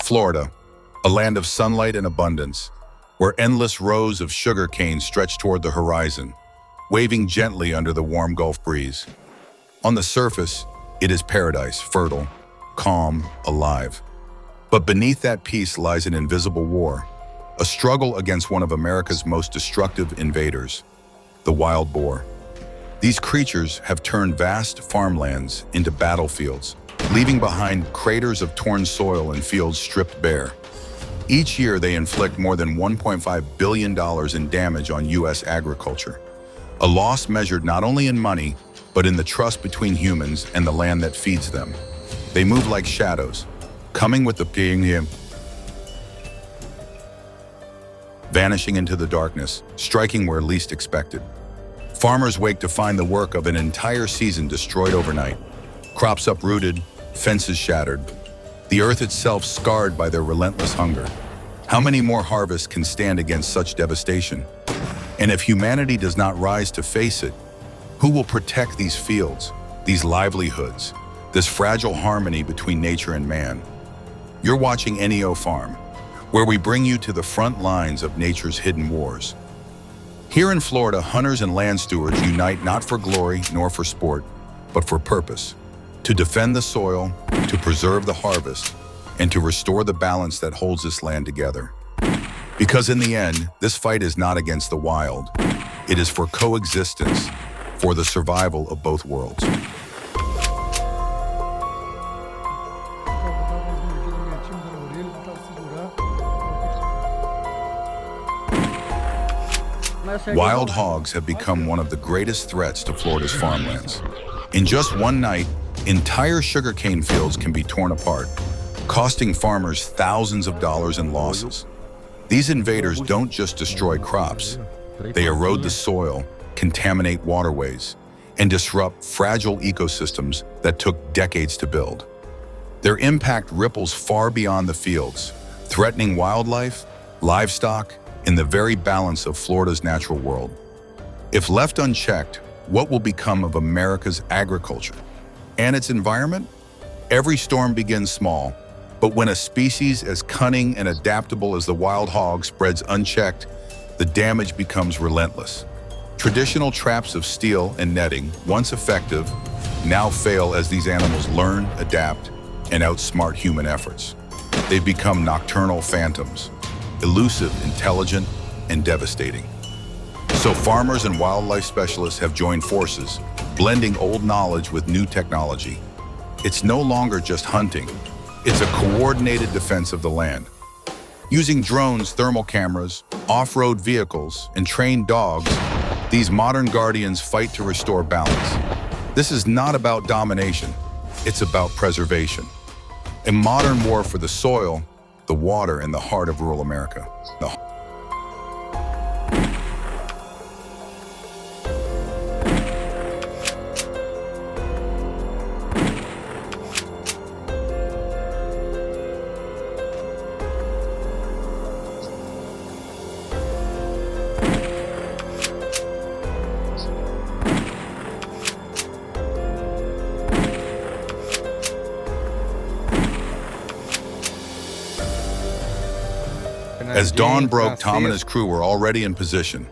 Florida, a land of sunlight and abundance, where endless rows of sugarcane stretch toward the horizon, waving gently under the warm Gulf breeze. On the surface, it is paradise, fertile, calm, alive. But beneath that peace lies an invisible war, a struggle against one of America's most destructive invaders, the wild boar. These creatures have turned vast farmlands into battlefields, leaving behind craters of torn soil and fields stripped bare. Each year, they inflict more than $1.5 billion in damage on U.S. agriculture, a loss measured not only in money, but in the trust between humans and the land that feeds them. They move like shadows, coming with the ping, vanishing into the darkness, striking where least expected. Farmers wake to find the work of an entire season destroyed overnight, crops uprooted, fences shattered, the earth itself scarred by their relentless hunger. How many more harvests can stand against such devastation? And if humanity does not rise to face it, who will protect these fields, these livelihoods, this fragile harmony between nature and man? You're watching NEO Farm, where we bring you to the front lines of nature's hidden wars. Here in Florida, hunters and land stewards unite not for glory nor for sport, but for purpose: to defend the soil, to preserve the harvest, and to restore the balance that holds this land together. Because in the end, this fight is not against the wild. It is for coexistence, for the survival of both worlds. Wild hogs have become one of the greatest threats to Florida's farmlands. In just one night, entire sugarcane fields can be torn apart, costing farmers thousands of dollars in losses. These invaders don't just destroy crops. They erode the soil, contaminate waterways, and disrupt fragile ecosystems that took decades to build. Their impact ripples far beyond the fields, threatening wildlife, livestock, and the very balance of Florida's natural world. If left unchecked, what will become of America's agriculture and its environment? Every storm begins small, but when a species as cunning and adaptable as the wild hog spreads unchecked, the damage becomes relentless. Traditional traps of steel and netting, once effective, now fail as these animals learn, adapt, and outsmart human efforts. They've become nocturnal phantoms, elusive, intelligent, and devastating. So farmers and wildlife specialists have joined forces, blending old knowledge with new technology. It's no longer just hunting. It's a coordinated defense of the land. Using drones, thermal cameras, off-road vehicles, and trained dogs, these modern guardians fight to restore balance. This is not about domination. It's about preservation. A modern war for the soil, the water, and the heart of rural America. As dawn broke, Tom and his crew were already in position.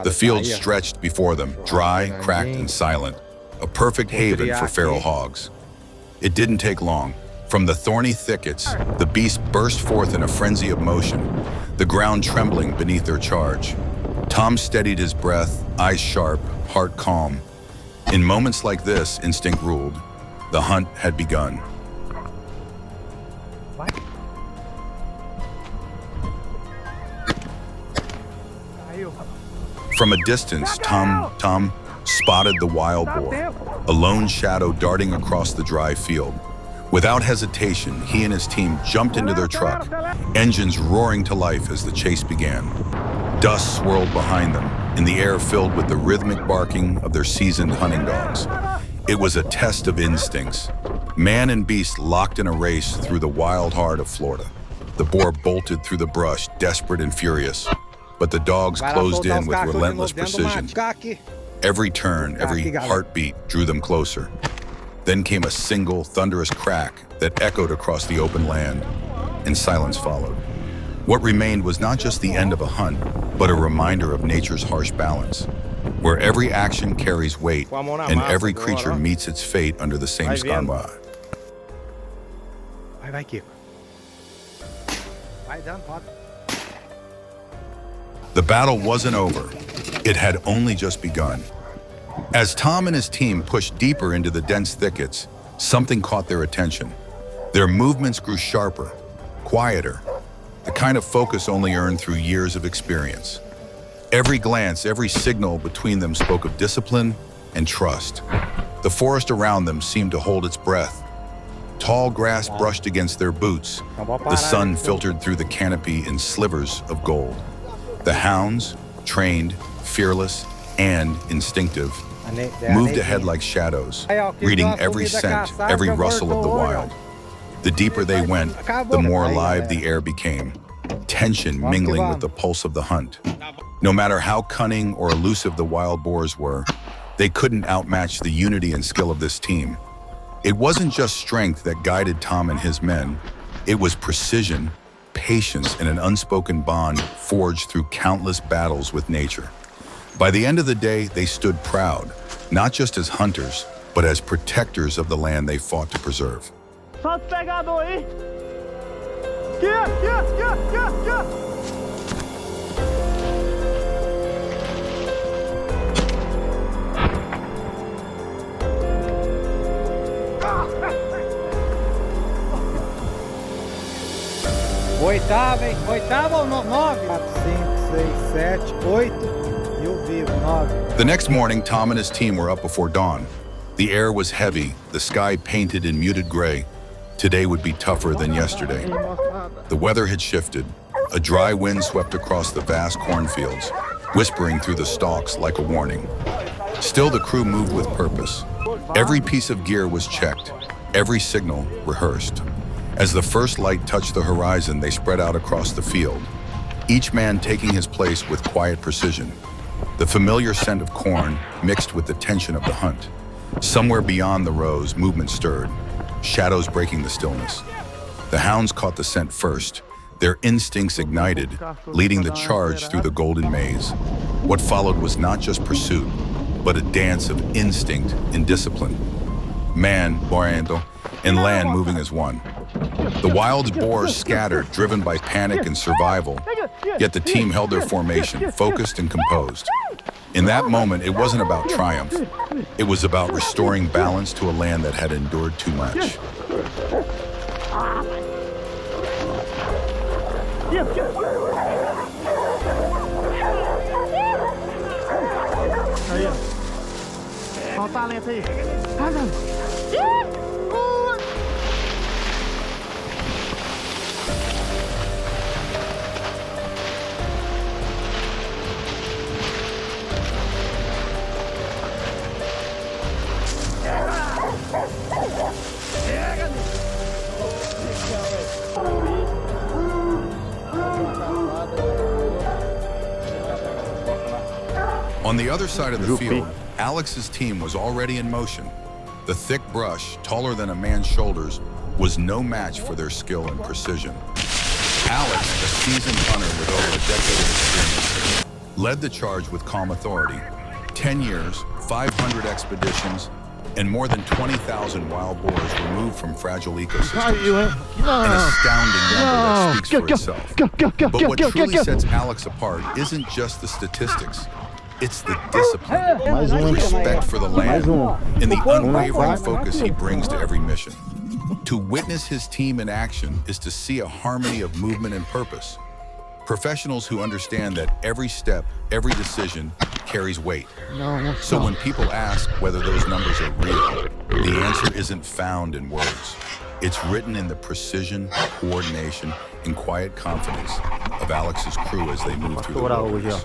The field stretched before them, dry, cracked, and silent, a perfect haven for feral hogs. It didn't take long. From the thorny thickets, the beasts burst forth in a frenzy of motion, the ground trembling beneath their charge. Tom steadied his breath, eyes sharp, heart calm. In moments like this, instinct ruled. The hunt had begun. From a distance, Tom spotted the wild boar, a lone shadow darting across the dry field. Without hesitation, he and his team jumped into their truck, engines roaring to life as the chase began. Dust swirled behind them, and the air filled with the rhythmic barking of their seasoned hunting dogs. It was a test of instincts. Man and beast locked in a race through the wild heart of Florida. The boar bolted through the brush, desperate and furious, but the dogs closed in with relentless precision. Every turn, every heartbeat drew them closer. Then came a single, thunderous crack that echoed across the open land. and silence followed. What remained was not just the end of a hunt, but a reminder of nature's harsh balance, where every action carries weight and every creature meets its fate under the same sky. Vai, Kiko. Vai dando, pode. The battle wasn't over. It had only just begun. As Tom and his team pushed deeper into the dense thickets, something caught their attention. Their movements grew sharper, quieter, the kind of focus only earned through years of experience. Every glance, every signal between them spoke of discipline and trust. The forest around them seemed to hold its breath. Tall grass brushed against their boots. The sun filtered through the canopy in slivers of gold. The hounds, trained, fearless, and instinctive, moved ahead like shadows, reading every scent, every rustle of the wild. The deeper they went, the more alive the air became, tension mingling with the pulse of the hunt. No matter how cunning or elusive the wild boars were, they couldn't outmatch the unity and skill of this team. It wasn't just strength that guided Tom and his men. It was precision, patience, and an unspoken bond forged through countless battles with nature. By the end of the day, they stood proud, not just as hunters, but as protectors of the land they fought to preserve. Solta o pegador aí! Aqui! Oitava, hein? Oitava ou nove? 4, 5, 6, 7, 8. E o vivo, 9. The next morning, Tom and his team were up before dawn. The air was heavy, the sky painted in muted gray. Today would be tougher than yesterday. The weather had shifted. A dry wind swept across the vast cornfields, whispering through the stalks like a warning. Still, the crew moved with purpose. Every piece of gear was checked, every signal rehearsed. As the first light touched the horizon, they spread out across the field, each man taking his place with quiet precision. The familiar scent of corn mixed with the tension of the hunt. Somewhere beyond the rows, movement stirred, shadows breaking the stillness. The hounds caught the scent first, their instincts ignited, leading the charge through the golden maze. What followed was not just pursuit, but a dance of instinct and discipline. Man, Boar, and land moving as one. The wild boars scattered, driven by panic and survival, yet the team held their formation, focused and composed. In that moment, it wasn't about triumph. It was about restoring balance to a land that had endured too much. Olha o talento aí. On the other side of the field, Alex's team was already in motion. The thick brush, taller than a man's shoulders, was no match for their skill and precision. Alex, a seasoned hunter with over a decade of experience, led the charge with calm authority. 10 years, 500 expeditions, and more than 20,000 wild boars removed from fragile ecosystems. An astounding number that speaks for itself. But what truly sets Alex apart isn't just the statistics. It's the discipline, the respect for the land, and the unwavering focus he brings to every mission. To witness his team in action is to see a harmony of movement and purpose. Professionals who understand that every step, every decision carries weight. So when people ask whether those numbers are real, the answer isn't found in words. It's written in the precision, coordination, and quiet confidence of Alex's crew as they move through the wilderness.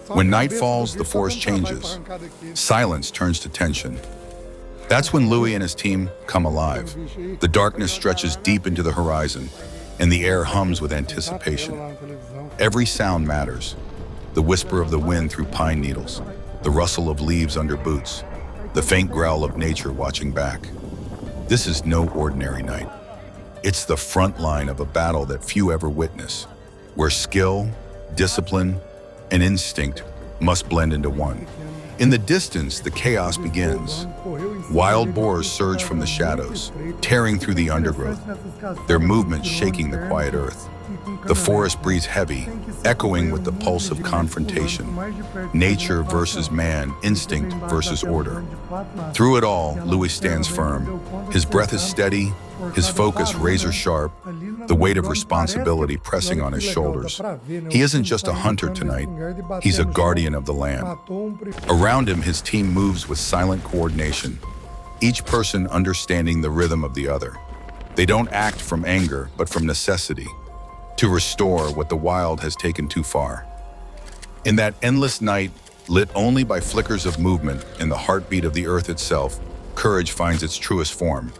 When night falls, the forest changes. Silence turns to tension. That's when Louis and his team come alive. The darkness stretches deep into the horizon, and the air hums with anticipation. Every sound matters. The whisper of the wind through pine needles, the rustle of leaves under boots, the faint growl of nature watching back. This is no ordinary night. It's the front line of a battle that few ever witness, where skill, discipline, and instinct must blend into one. In the distance, the chaos begins. Wild boars surge from the shadows, tearing through the undergrowth, their movements shaking the quiet earth. The forest breathes heavy, echoing with the pulse of confrontation. Nature versus man, instinct versus order. Through it all, Louis stands firm. His breath is steady, his focus razor sharp, the weight of responsibility pressing on his shoulders. He isn't just a hunter tonight, he's a guardian of the land. Around him, his team moves with silent coordination, each person understanding the rhythm of the other. They don't act from anger, but from necessity, to restore what the wild has taken too far. In that endless night, lit only by flickers of movement and the heartbeat of the earth itself, courage finds its truest form.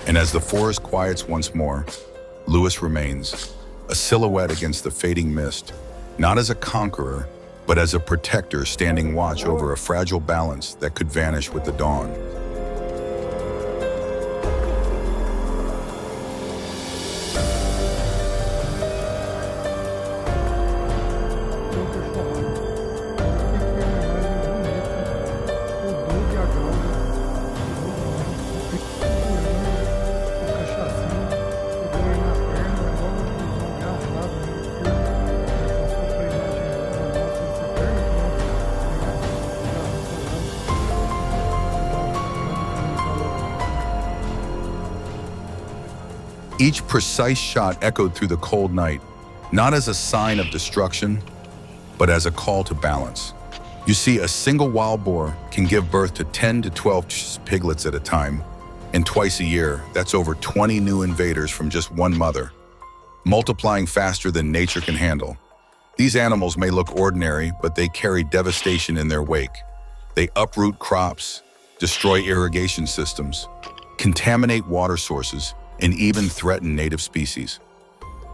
And as the forest quiets once more, Louis remains, a silhouette against the fading mist, not as a conqueror, but as a protector standing watch over a fragile balance that could vanish with the dawn. Each precise shot echoed through the cold night, not as a sign of destruction, but as a call to balance. You see, a single wild boar can give birth to 10 to 12 piglets at a time, and twice a year, that's over 20 new invaders from just one mother, multiplying faster than nature can handle. These animals may look ordinary, but they carry devastation in their wake. They uproot crops, destroy irrigation systems, contaminate water sources, and even threaten native species.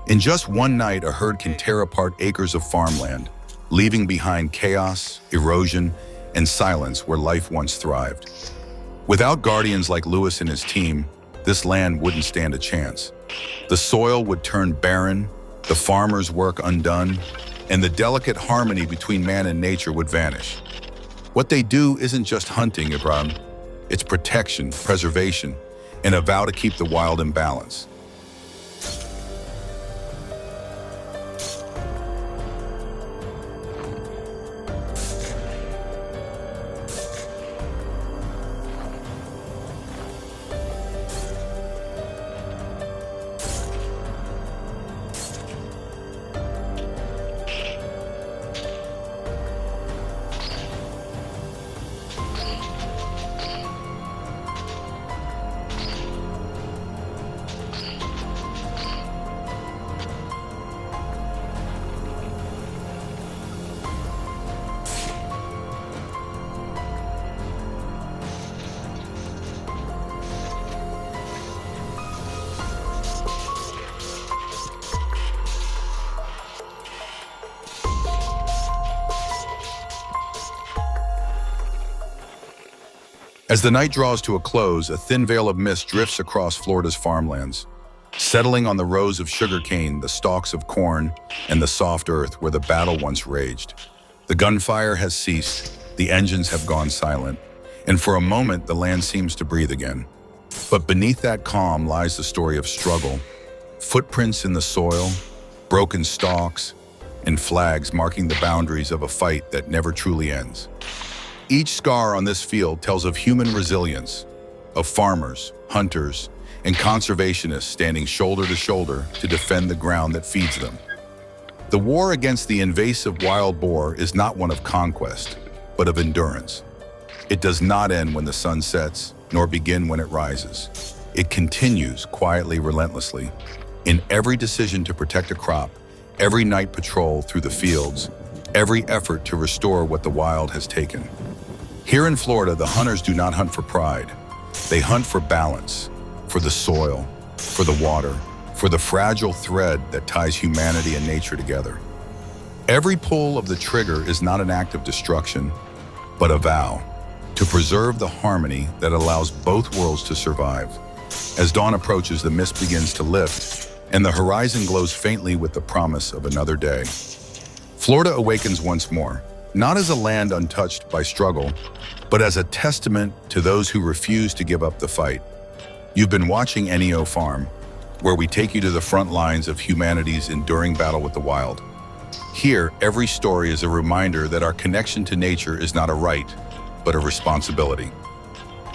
In just one night, a herd can tear apart acres of farmland, leaving behind chaos, erosion, and silence where life once thrived. Without guardians like Louis and his team, this land wouldn't stand a chance. The soil would turn barren, the farmer's work undone, and the delicate harmony between man and nature would vanish. What they do isn't just hunting, Ibrahim. It's protection, preservation, and a vow to keep the wild in balance. As the night draws to a close, a thin veil of mist drifts across Florida's farmlands, settling on the rows of sugarcane, the stalks of corn, and the soft earth where the battle once raged. The gunfire has ceased, the engines have gone silent, and for a moment the land seems to breathe again. But beneath that calm lies the story of struggle, footprints in the soil, broken stalks, and flags marking the boundaries of a fight that never truly ends. Each scar on this field tells of human resilience, of farmers, hunters, and conservationists standing shoulder to shoulder to defend the ground that feeds them. The war against the invasive wild boar is not one of conquest, but of endurance. It does not end when the sun sets, nor begin when it rises. It continues quietly, relentlessly. In every decision to protect a crop, every night patrol through the fields, every effort to restore what the wild has taken. Here in Florida, the hunters do not hunt for pride. They hunt for balance, for the soil, for the water, for the fragile thread that ties humanity and nature together. Every pull of the trigger is not an act of destruction, but a vow to preserve the harmony that allows both worlds to survive. As dawn approaches, the mist begins to lift, and the horizon glows faintly with the promise of another day. Florida awakens once more, not as a land untouched by struggle, but as a testament to those who refuse to give up the fight. You've been watching NEO Farm, where we take you to the front lines of humanity's enduring battle with the wild. Here, every story is a reminder that our connection to nature is not a right, but a responsibility.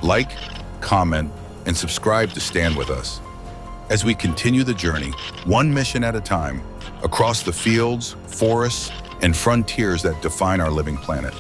Like, comment, and subscribe to stand with us as we continue the journey, one mission at a time, across the fields, forests, and frontiers that define our living planet.